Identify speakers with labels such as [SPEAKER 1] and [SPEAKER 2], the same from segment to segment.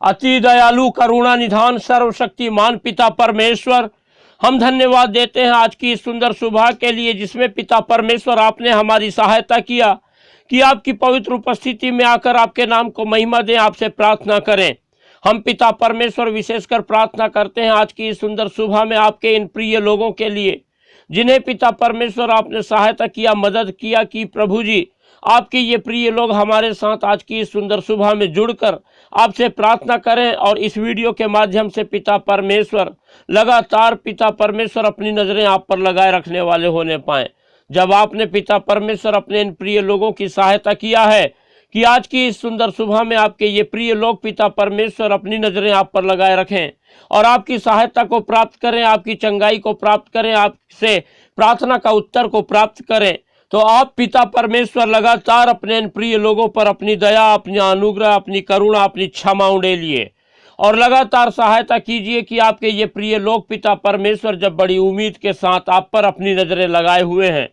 [SPEAKER 1] अति दयालु करुणा निधान सर्वशक्तिमान पिता परमेश्वर, हम धन्यवाद देते हैं आज की इस सुंदर सुबह के लिए जिसमें पिता परमेश्वर आपने हमारी सहायता किया कि आपकी पवित्र उपस्थिति में आकर आपके नाम को महिमा दें, आपसे प्रार्थना करें। हम पिता परमेश्वर विशेषकर प्रार्थना करते हैं आज की इस सुंदर सुबह में आपके इन प्रिय लोगों के लिए जिन्हें पिता परमेश्वर आपने सहायता किया, मदद किया कि प्रभु जी आपके ये प्रिय लोग हमारे साथ आज की इस सुंदर सुबह में जुड़कर आपसे प्रार्थना करें और इस वीडियो के माध्यम से पिता परमेश्वर लगातार पिता परमेश्वर अपनी नज़रें आप पर लगाए रखने वाले होने पाएं। जब आपने पिता परमेश्वर अपने इन प्रिय लोगों की सहायता किया है कि आज की इस सुंदर सुबह में आपके ये प्रिय लोग पिता परमेश्वर अपनी नज़रें आप पर लगाए रखें और आपकी सहायता को प्राप्त करें, आपकी चंगाई को प्राप्त करें, आपसे प्रार्थना का उत्तर को प्राप्त करें, तो आप पिता परमेश्वर लगातार अपने इन प्रिय लोगों पर अपनी दया, अपनी अनुग्रह, अपनी करुणा, अपनी क्षमा उड़ेलिए और लगातार सहायता कीजिए कि आपके ये प्रिय लोग पिता परमेश्वर जब बड़ी उम्मीद के साथ आप पर अपनी नज़रें लगाए हुए हैं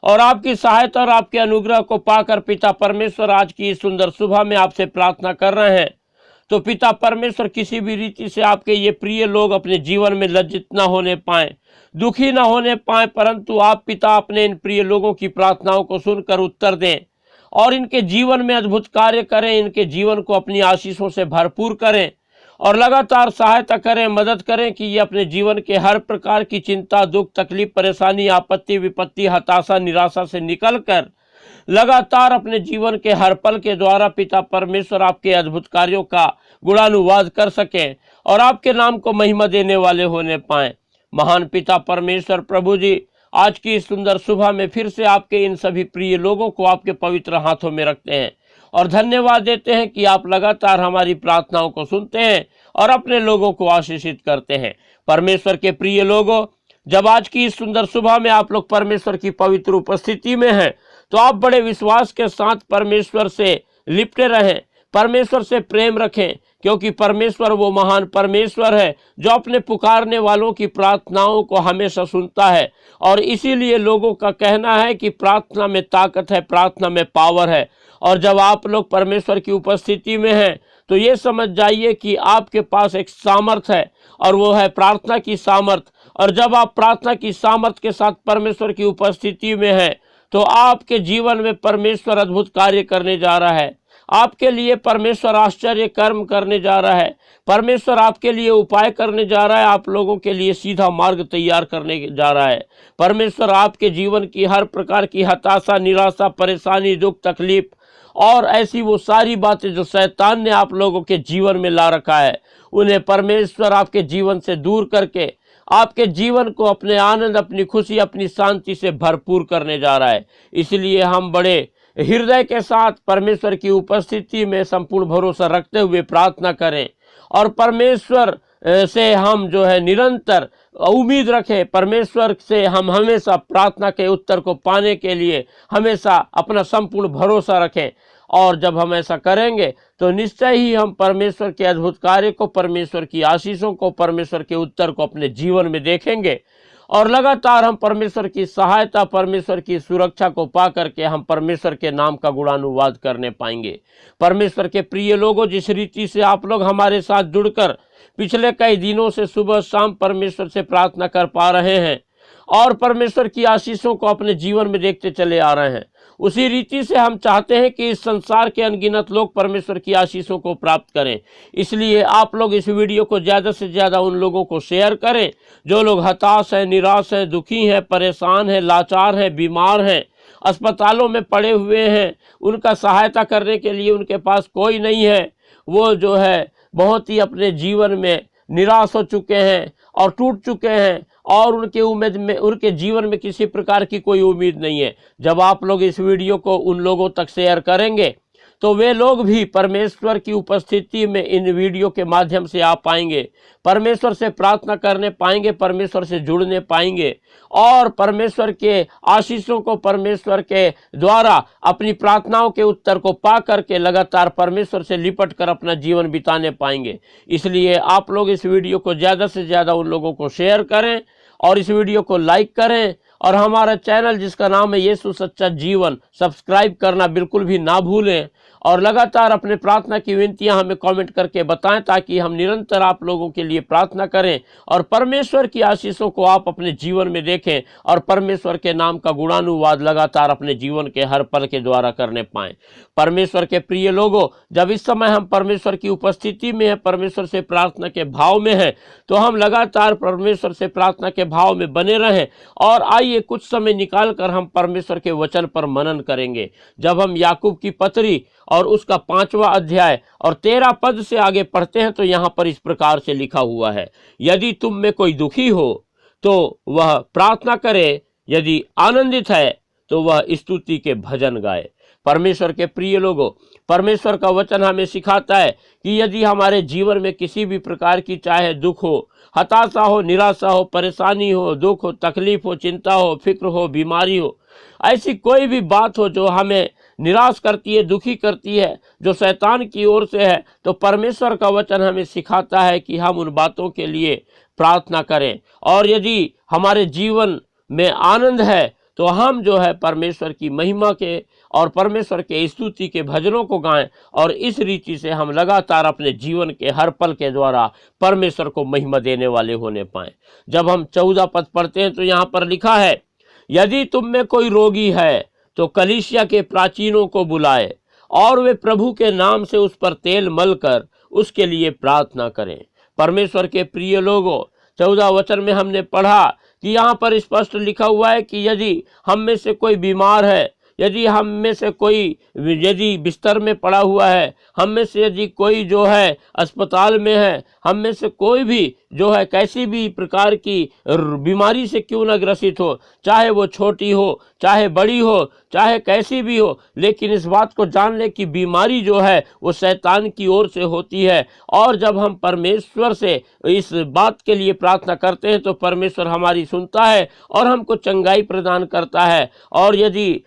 [SPEAKER 1] और आपकी सहायता और आपके अनुग्रह को पाकर पिता परमेश्वर आज की इस सुंदर सुबह में आपसे प्रार्थना कर रहे हैं, तो पिता परमेश्वर किसी भी रीति से आपके ये प्रिय लोग अपने जीवन में लज्जित न होने पाएं, दुखी न होने पाएं, परंतु आप पिता अपने इन प्रिय लोगों की प्रार्थनाओं को सुनकर उत्तर दें और इनके जीवन में अद्भुत कार्य करें, इनके जीवन को अपनी आशीषों से भरपूर करें और लगातार सहायता करें, मदद करें कि ये अपने जीवन के हर प्रकार की चिंता, दुख, तकलीफ, परेशानी, आपत्ति, विपत्ति, हताशा, निराशा से निकलकर लगातार अपने जीवन के हर पल के द्वारा पिता परमेश्वर आपके अद्भुत कार्यों का गुणानुवाद कर सकें और आपके नाम को महिमा देने वाले होने पाएं। महान पिता परमेश्वर प्रभु जी, आज की इस सुंदर सुबह में फिर से आपके इन सभी प्रिय लोगों को आपके पवित्र हाथों में रखते हैं और धन्यवाद देते हैं कि आप लगातार हमारी प्रार्थनाओं को सुनते हैं और अपने लोगों को आशीषित करते हैं। परमेश्वर के प्रिय लोगों, जब आज की इस सुंदर सुबह में आप लोग परमेश्वर की पवित्र उपस्थिति में हैं, तो आप बड़े विश्वास के साथ परमेश्वर से लिपटे रहें, परमेश्वर से प्रेम रखें, क्योंकि परमेश्वर वो महान परमेश्वर है जो अपने पुकारने वालों की प्रार्थनाओं को हमेशा सुनता है और इसीलिए लोगों का कहना है कि प्रार्थना में ताकत है, प्रार्थना में पावर है। और जब आप लोग परमेश्वर की उपस्थिति में हैं तो ये समझ जाइए कि आपके पास एक सामर्थ है और वो है प्रार्थना की सामर्थ। और जब आप प्रार्थना की सामर्थ के साथ परमेश्वर की उपस्थिति में हैं तो आपके जीवन में परमेश्वर अद्भुत कार्य करने जा रहा है, आपके लिए परमेश्वर आश्चर्य कर्म करने जा रहा है, परमेश्वर आपके लिए उपाय करने जा रहा है, आप लोगों के लिए सीधा मार्ग तैयार करने जा रहा है। परमेश्वर आपके जीवन की हर प्रकार की हताशा, निराशा, परेशानी, दुख, तकलीफ और ऐसी वो सारी बातें जो शैतान ने आप लोगों के जीवन में ला रखा है, उन्हें परमेश्वर आपके जीवन से दूर करके आपके जीवन को अपने आनंद, अपनी खुशी, अपनी शांति से भरपूर करने जा रहा है। इसलिए हम बड़े हृदय के साथ परमेश्वर की उपस्थिति में संपूर्ण भरोसा रखते हुए प्रार्थना करें और परमेश्वर से हम जो है निरंतर उम्मीद रखें, परमेश्वर से हम हमेशा प्रार्थना के उत्तर को पाने के लिए हमेशा अपना संपूर्ण भरोसा रखें। और जब हम ऐसा करेंगे तो निश्चय ही हम परमेश्वर के अद्भुत कार्य को, परमेश्वर की आशीषों को, परमेश्वर के उत्तर को अपने जीवन में देखेंगे और लगातार हम परमेश्वर की सहायता, परमेश्वर की सुरक्षा को पा करके हम परमेश्वर के नाम का गुणानुवाद करने पाएंगे। परमेश्वर के प्रिय लोगों, जिस रीति से आप लोग हमारे साथ जुड़कर पिछले कई दिनों से सुबह शाम परमेश्वर से प्रार्थना कर पा रहे हैं और परमेश्वर की आशीषों को अपने जीवन में देखते चले आ रहे हैं, उसी रीति से हम चाहते हैं कि इस संसार के अनगिनत लोग परमेश्वर की आशीषों को प्राप्त करें। इसलिए आप लोग इस वीडियो को ज़्यादा से ज़्यादा उन लोगों को शेयर करें जो लोग हताश हैं, निराश हैं, दुखी हैं, परेशान हैं, लाचार हैं, बीमार हैं, अस्पतालों में पड़े हुए हैं, उनका सहायता करने के लिए उनके पास कोई नहीं है, वो जो है बहुत ही अपने जीवन में निराश हो चुके हैं और टूट चुके हैं और उनके जीवन में किसी प्रकार की कोई उम्मीद नहीं है। जब आप लोग इस वीडियो को उन लोगों तक शेयर करेंगे तो वे लोग भी परमेश्वर की उपस्थिति में इन वीडियो के माध्यम से आ पाएंगे, परमेश्वर से प्रार्थना करने पाएंगे, परमेश्वर से जुड़ने पाएंगे और परमेश्वर के आशीषों को, परमेश्वर के द्वारा अपनी प्रार्थनाओं के उत्तर को पा करके लगातार परमेश्वर से लिपट कर अपना जीवन बिताने पाएंगे। इसलिए आप लोग इस वीडियो को ज़्यादा से ज़्यादा उन लोगों को शेयर करें और इस वीडियो को लाइक करें और हमारा चैनल जिसका नाम है यीशु सच्चा जीवन सब्सक्राइब करना बिल्कुल भी ना भूलें। और लगातार अपने प्रार्थना की विनतियां हमें कमेंट करके बताएं ताकि हम निरंतर आप लोगों के लिए प्रार्थना करें और परमेश्वर की आशीषों को आप अपने जीवन में देखें और परमेश्वर के नाम का गुणानुवाद लगातार अपने जीवन के हर पल के द्वारा करने पाएं। परमेश्वर के प्रिय लोगों, जब इस समय हम परमेश्वर की उपस्थिति में हैं, परमेश्वर से प्रार्थना के भाव में हैं, तो हम लगातार परमेश्वर से प्रार्थना के भाव में बने रहें। और आइए कुछ समय निकाल कर हम परमेश्वर के वचन पर मनन करेंगे। जब हम याकूब की पत्री और उसका 5वां अध्याय और 13 पद से आगे पढ़ते हैं तो यहाँ पर इस प्रकार से लिखा हुआ है, यदि तुम में कोई दुखी हो तो वह प्रार्थना करे, यदि आनंदित है तो वह स्तुति के भजन गाए। परमेश्वर के प्रिय लोगों, परमेश्वर का वचन हमें सिखाता है कि यदि हमारे जीवन में किसी भी प्रकार की चाहे दुख हो, हताशा हो, निराशा हो, परेशानी हो, दुख हो, तकलीफ हो, चिंता हो, फिक्र हो, बीमारी हो, ऐसी कोई भी बात हो जो हमें निराश करती है, दुखी करती है, जो शैतान की ओर से है, तो परमेश्वर का वचन हमें सिखाता है कि हम उन बातों के लिए प्रार्थना करें। और यदि हमारे जीवन में आनंद है तो हम जो है परमेश्वर की महिमा के और परमेश्वर के स्तुति के भजनों को गाएं और इस रीति से हम लगातार अपने जीवन के हर पल के द्वारा परमेश्वर को महिमा देने वाले होने पाएं। जब हम 14 पद पढ़ते हैं तो यहाँ पर लिखा है, यदि तुम में कोई रोगी है तो कलीसिया के प्राचीनों को बुलाए और वे प्रभु के नाम से उस पर तेल मलकर उसके लिए प्रार्थना करें। परमेश्वर के प्रिय लोगों, 14 वचन में हमने पढ़ा कि यहाँ पर स्पष्ट लिखा हुआ है कि यदि हम में से कोई बीमार है, यदि हम में से कोई यदि बिस्तर में पड़ा हुआ है, हम में से यदि कोई जो है अस्पताल में है, हम में से कोई भी जो है कैसी भी प्रकार की बीमारी से क्यों न ग्रसित हो, चाहे वो छोटी हो, चाहे बड़ी हो, चाहे कैसी भी हो, लेकिन इस बात को जान ले कि बीमारी जो है वो शैतान की ओर से होती है। और जब हम परमेश्वर से इस बात के लिए प्रार्थना करते हैं तो परमेश्वर हमारी सुनता है और हमको चंगाई प्रदान करता है। और यदि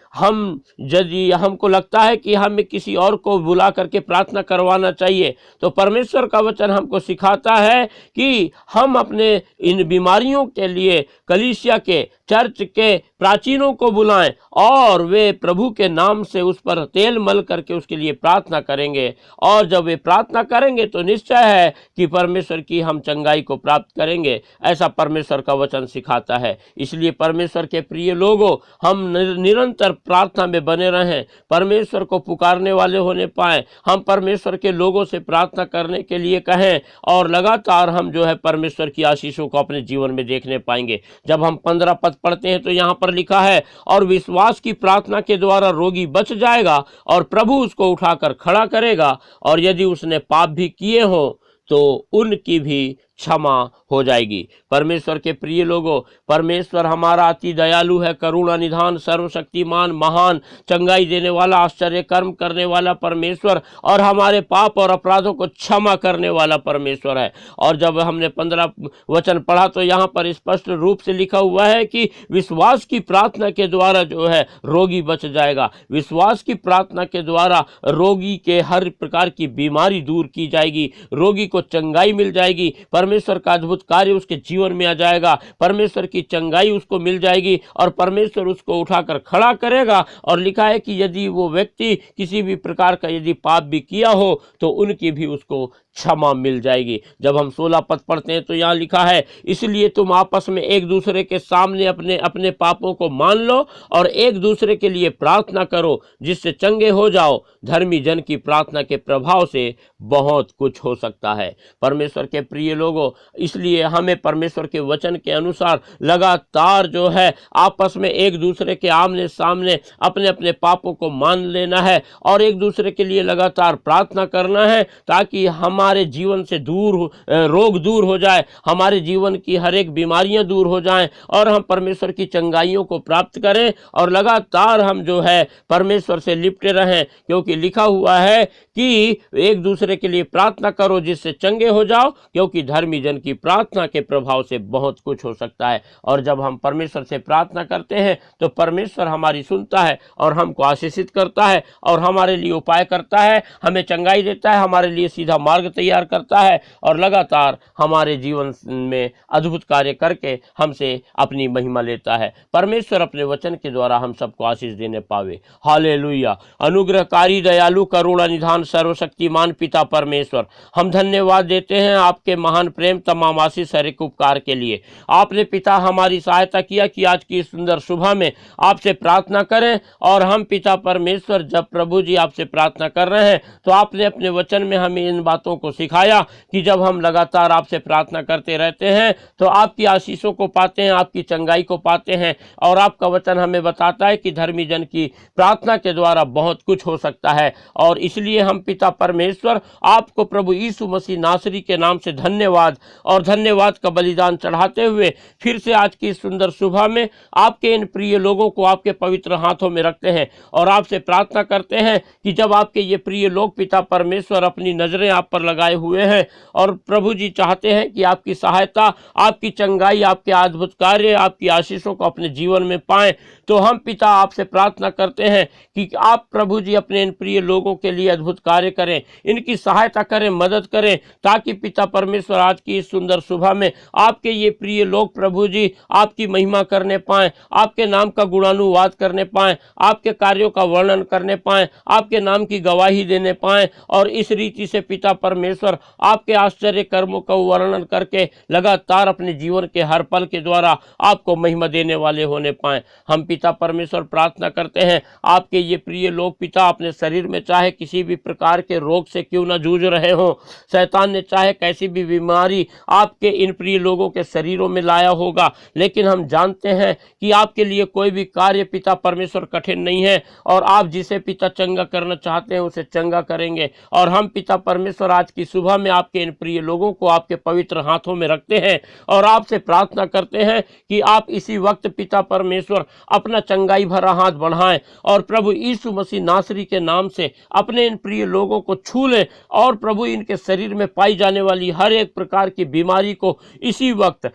[SPEAKER 1] हमको लगता है कि हमें किसी और को बुला करके प्रार्थना करवाना चाहिए, तो परमेश्वर का वचन हमको सिखाता है कि हम अपने इन बीमारियों के लिए कलीसिया के, चर्च के प्राचीनों को बुलाएं और वे प्रभु के नाम से उस पर तेल मल करके उसके लिए प्रार्थना करेंगे। और जब वे प्रार्थना करेंगे तो निश्चय है कि परमेश्वर की हम चंगाई को प्राप्त करेंगे। ऐसा परमेश्वर का वचन सिखाता है। इसलिए परमेश्वर के प्रिय लोगों, हम निरंतर प्रार्थना में बने रहें, परमेश्वर को पुकारने वाले होने पाएं, हम परमेश्वर के लोगों से प्रार्थना करने के लिए कहें और लगातार हम जो है परमेश्वर की आशीषों को अपने जीवन में देखने पाएंगे। जब हम 15 पद पढ़ते हैं तो यहाँ पर लिखा है, और विश्वास की प्रार्थना के द्वारा रोगी बच जाएगा और प्रभु उसको उठाकर खड़ा करेगा, और यदि उसने पाप भी किए हो तो उनकी भी क्षमा हो जाएगी। परमेश्वर के प्रिय लोगों, परमेश्वर हमारा अति दयालु है, करुणा निधान, सर्वशक्तिमान, महान, चंगाई देने वाला, आश्चर्य कर्म करने वाला परमेश्वर और हमारे पाप और अपराधों को क्षमा करने वाला परमेश्वर है। और जब हमने 15 वचन पढ़ा तो यहाँ पर स्पष्ट रूप से लिखा हुआ है कि विश्वास की प्रार्थना के द्वारा जो है रोगी बच जाएगा। विश्वास की प्रार्थना के द्वारा रोगी के हर प्रकार की बीमारी दूर की जाएगी, रोगी को चंगाई मिल जाएगी, परमेश्वर का अद्भुत कार्य उसके जीवन में आ जाएगा, परमेश्वर की चंगाई उसको मिल जाएगी और परमेश्वर उसको उठाकर खड़ा करेगा। और लिखा है कि यदि वो व्यक्ति किसी भी प्रकार का यदि पाप भी किया हो तो उनकी भी उसको क्षमा मिल जाएगी। जब हम 16 पद पढ़ते हैं तो यहाँ लिखा है, इसलिए तुम आपस में एक दूसरे के सामने अपने अपने पापों को मान लो और एक दूसरे के लिए प्रार्थना करो जिससे चंगे हो जाओ। धर्मी जन की प्रार्थना के प्रभाव से बहुत कुछ हो सकता है। परमेश्वर के प्रिय लोगों, इसलिए हमें परमेश्वर के वचन के अनुसार लगातार जो है आपस में एक दूसरे के आमने सामने अपने अपने पापों को मान लेना है और एक दूसरे के लिए लगातार प्रार्थना करना है ताकि हमारे जीवन से रोग दूर हो जाए, हमारे जीवन की हर एक बीमारियां दूर हो जाएं और हम परमेश्वर की चंगाइयों को प्राप्त करें और लगातार हम जो है परमेश्वर से लिपटे रहें, क्योंकि लिखा हुआ है कि एक दूसरे के लिए प्रार्थना करो जिससे चंगे हो जाओ, क्योंकि धर्मी धर्मी जन की प्रार्थना के प्रभाव से बहुत कुछ हो सकता है। और जब हम परमेश्वर से प्रार्थना करते हैं तो परमेश्वर हमारी सुनता है और हमको आशीषित करता है और हमारे लिए उपाय करता है, हमें चंगाई देता है, हमारे लिए सीधा मार्ग तैयार करता है और लगातार हमारे जीवन में अद्भुत कार्य करके हमसे अपनी महिमा लेता है। परमेश्वर अपने वचन के द्वारा हम सबको आशीष देने पावे। हालेलुया। अनुग्रहकारी, दयालु, करुणा निधान, सर्वशक्तिमान पिता परमेश्वर, हम धन्यवाद देते हैं आपके महान प्रेम, तमाम आशीष, हर एक उपकार के लिए। आपने पिता हमारी सहायता किया कि आज की सुंदर सुबह में आपसे प्रार्थना करें। और हम पिता परमेश्वर जब प्रभु जी आपसे प्रार्थना कर रहे हैं तो आपने अपने वचन में हमें इन बातों को सिखाया कि जब हम लगातार आपसे प्रार्थना करते रहते हैं तो आपकी आशीषों को पाते हैं, आपकी चंगाई को पाते हैं। और आपका वचन हमें बताता है कि धर्मी जन की प्रार्थना के द्वारा बहुत कुछ हो सकता है। और इसलिए हम पिता परमेश्वर आपको प्रभु यीशु मसीह नासरी के नाम से धन्यवाद और धन्यवाद का बलिदान चढ़ाते हुए फिर से आज की सुंदर सुबह में आपके इन प्रिय लोगों को आपके पवित्र हाथों में रखते हैं और आपसे प्रार्थना करते हैं कि जब आपके ये प्रिय लोग पिता परमेश्वर अपनी नजरें आप पर लगाए हुए हैं और प्रभु जी चाहते हैं कि आपकी सहायता, आपकी चंगाई, आपके अद्भुत कार्य, आपकी आशीषों को अपने जीवन में पाएं, तो हम पिता आपसे प्रार्थना करते हैं कि आप प्रभु जी अपने इन प्रिय लोगों के लिए अद्भुत कार्य करें, इनकी सहायता करें, मदद करें, ताकि पिता परमेश्वर आज की इस सुंदर सुबह में आपके ये प्रिय लोग प्रभु जी आपकी महिमा करने पाएं, आपके नाम का गुणानुवाद करने पाएं, आपके कार्यों का वर्णन करने पाएं, आपके नाम की गवाही देने पाएं और इस रीति से पिता परमेश्वर आपके आश्चर्य कर्मों का वर्णन करके लगातार अपने जीवन के हर पल के द्वारा आपको महिमा देने वाले होने पाएं। हम पिता परमेश्वर प्रार्थना करते हैं आपके ये प्रिय लोग पिता अपने शरीर में चाहे किसी भी प्रकार के रोग से क्यों ना जूझ रहे हों, शैतान ने चाहे कैसी भी बीमारी आपके इन प्रिय लोगों के शरीरों में लाया होगा, लेकिन हम जानते हैं कि आपके लिए कोई भी कार्य पिता परमेश्वर कठिन नहीं है और आप जिसे पिता चंगा करना चाहते हैं उसे चंगा करेंगे। और हम पिता परमेश्वर आज की सुबह में आपके इन प्रिय लोगों को आपके पवित्र हाथों में रखते हैं और आपसे प्रार्थना करते हैं कि आप इसी वक्त पिता परमेश्वर अपना चंगाई भरा हाथ बढ़ाएं और प्रभु यीशु मसीह नासरी के नाम से अपने इन प्रिय लोगों को छू लें और प्रभु इनके शरीर में पाई जाने वाली हर एक प्रकार की बीमारी को इसी वक्त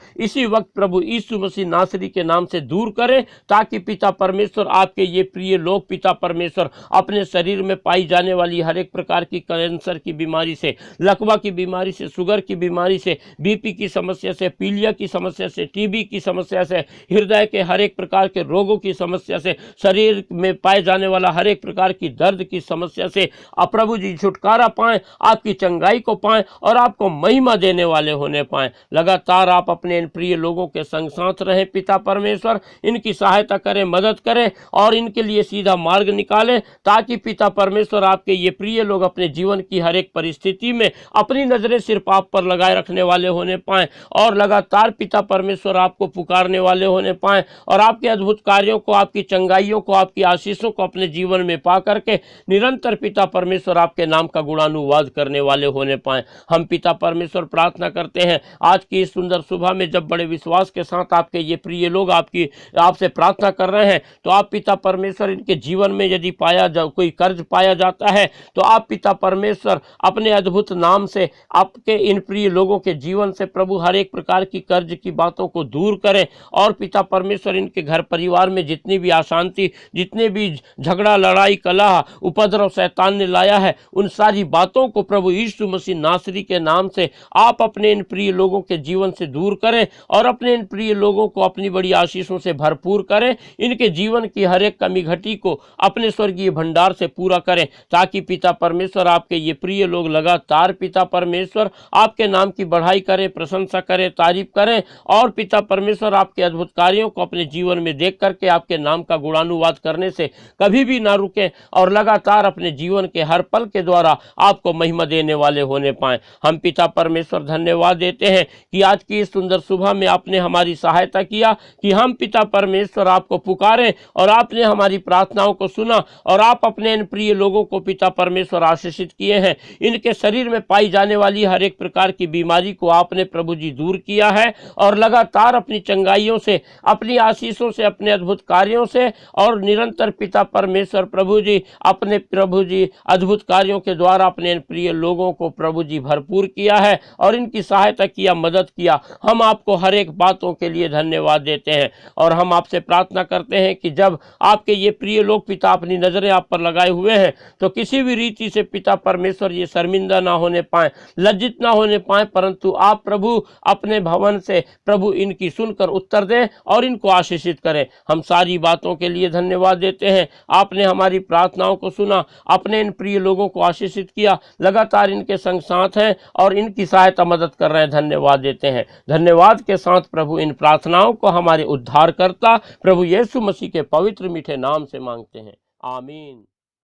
[SPEAKER 1] प्रभु यीशु मसीह नासरी के नाम से दूर करें, ताकि पिता परमेश्वर आपके ये प्रिय लोग पिता परमेश्वर अपने शरीर में पाई जाने वाली हर एक प्रकार की कैंसर की बीमारी से, लकवा की बीमारी से, शुगर की बीमारी से, बीपी की समस्या से, पीलिया की समस्या से, टीबी की समस्या से, हृदय के हर एक प्रकार के रोगों की समस्या से, शरीर में पाए जाने वाला हर एक प्रकार की दर्द की समस्या से प्रभु जी छुटकारा पाएं, आपकी चंगाई को पाएं और आपको महिमा देने वाले होने पाएं। लगातार आप अपने इन प्रिय लोगों के संग साथ रहें पिता परमेश्वर, इनकी सहायता करें, मदद करें और इनके लिए सीधा मार्ग निकालें, ताकि पिता परमेश्वर आपके ये प्रिय लोग अपने जीवन की हर एक परिस्थिति में अपनी नजरें सिर्फ आप पर लगाए रखने वाले होने पाएं और लगातार पिता परमेश्वर आपको पुकारने वाले होने पाएं और आपके अद्भुत कार्यों को, आपकी चंगाइयों को, आपकी आशीषों को अपने जीवन में पा करके निरंतर पिता परमेश्वर आपके नाम का गुणानुवाद करने वाले होने पाएं। हम पिता परमेश्वर प्रार्थना करते हैं आज की इस सुंदर सुबह में जब बड़े विश्वास के साथ आपके ये प्रिय लोग आपसे प्रार्थना कर रहे हैं, तो आप पिता परमेश्वर इनके जीवन में यदि कोई कर्ज पाया जाता है तो आप पिता परमेश्वर अपने अद्भुत नाम से आपके इन प्रिय लोगों के जीवन से प्रभु हर एक प्रकार की कर्ज की बातों को दूर करें और पिता परमेश्वर इनके घर परिवार में जितनी भी अशांति, जितने भी झगड़ा, लड़ाई, कलह, उपद्रव शैतान ने लाया है, उन सारी बातों को प्रभु यीशु मसीह नासरी के नाम से आप अपने इन प्रिय लोगों के जीवन से दूर करें और अपने इन प्रिय लोगों को अपनी बड़ी आशीषों से भरपूर करें, इनके जीवन की हर एक कमी घटी को अपने स्वर्गीय भंडार से पूरा करें, ताकि पिता परमेश्वर आपके ये प्रिय लोग लगातार पिता परमेश्वर आपके नाम की बढ़ाई करें, प्रशंसा करें, तारीफ करें और पिता परमेश्वर आपके अद्भुत कार्यों को अपने जीवन में देख करके आपके नाम का गुणानुवाद करने से कभी भी ना रुकें और लगातार अपने जीवन के हर पल के द्वारा आपको महिमा देने वाले होने पाएं। हम पिता परमेश्वर धन्यवाद देते हैं कि आज की इस सुंदर सुबह में आपने हमारी सहायता किया कि हम पिता परमेश्वर आपको पुकारें और आपने हमारी प्रार्थनाओं को सुना और आप अपने इन प्रिय लोगों को पिता परमेश्वर आशीषित किए हैं। इनके शरीर में पाई जाने वाली हर एक प्रकार की बीमारी को आपने प्रभु जी दूर किया है और लगातार अपनी चंगाइयों से, अपनी आशीषों से, अपने अद्भुत कार्यों से और निरंतर पिता परमेश्वर प्रभु जी अद्भुत कार्यों के द्वारा अपने प्रिय लोगों को प्रभु जी भरपूर किया है और और इनकी सहायता किया, मदद किया। हम आपको हर एक बातों के लिए धन्यवाद देते हैं और हम आपसे प्रार्थना करते हैं कि जब आपके ये प्रिय लोग पिता अपनी नज़रें आप पर लगाए हुए हैं तो किसी भी रीति से पिता परमेश्वर ये शर्मिंदा ना होने पाए, लज्जित ना होने पाए, परंतु आप प्रभु अपने भवन से प्रभु इनकी सुनकर उत्तर दें और इनको आशीषित करें। हम सारी बातों के लिए धन्यवाद देते हैं। आपने हमारी प्रार्थनाओं को सुना, अपने इन प्रिय लोगों को आशीषित किया, लगातार इनके संग साथ हैं और इनकी सहायता मदद कर रहे हैं। धन्यवाद देते हैं। धन्यवाद के साथ प्रभु इन प्रार्थनाओं को हमारे उद्धारकर्ता प्रभु यीशु मसीह के पवित्र मीठे नाम से मांगते हैं। आमीन।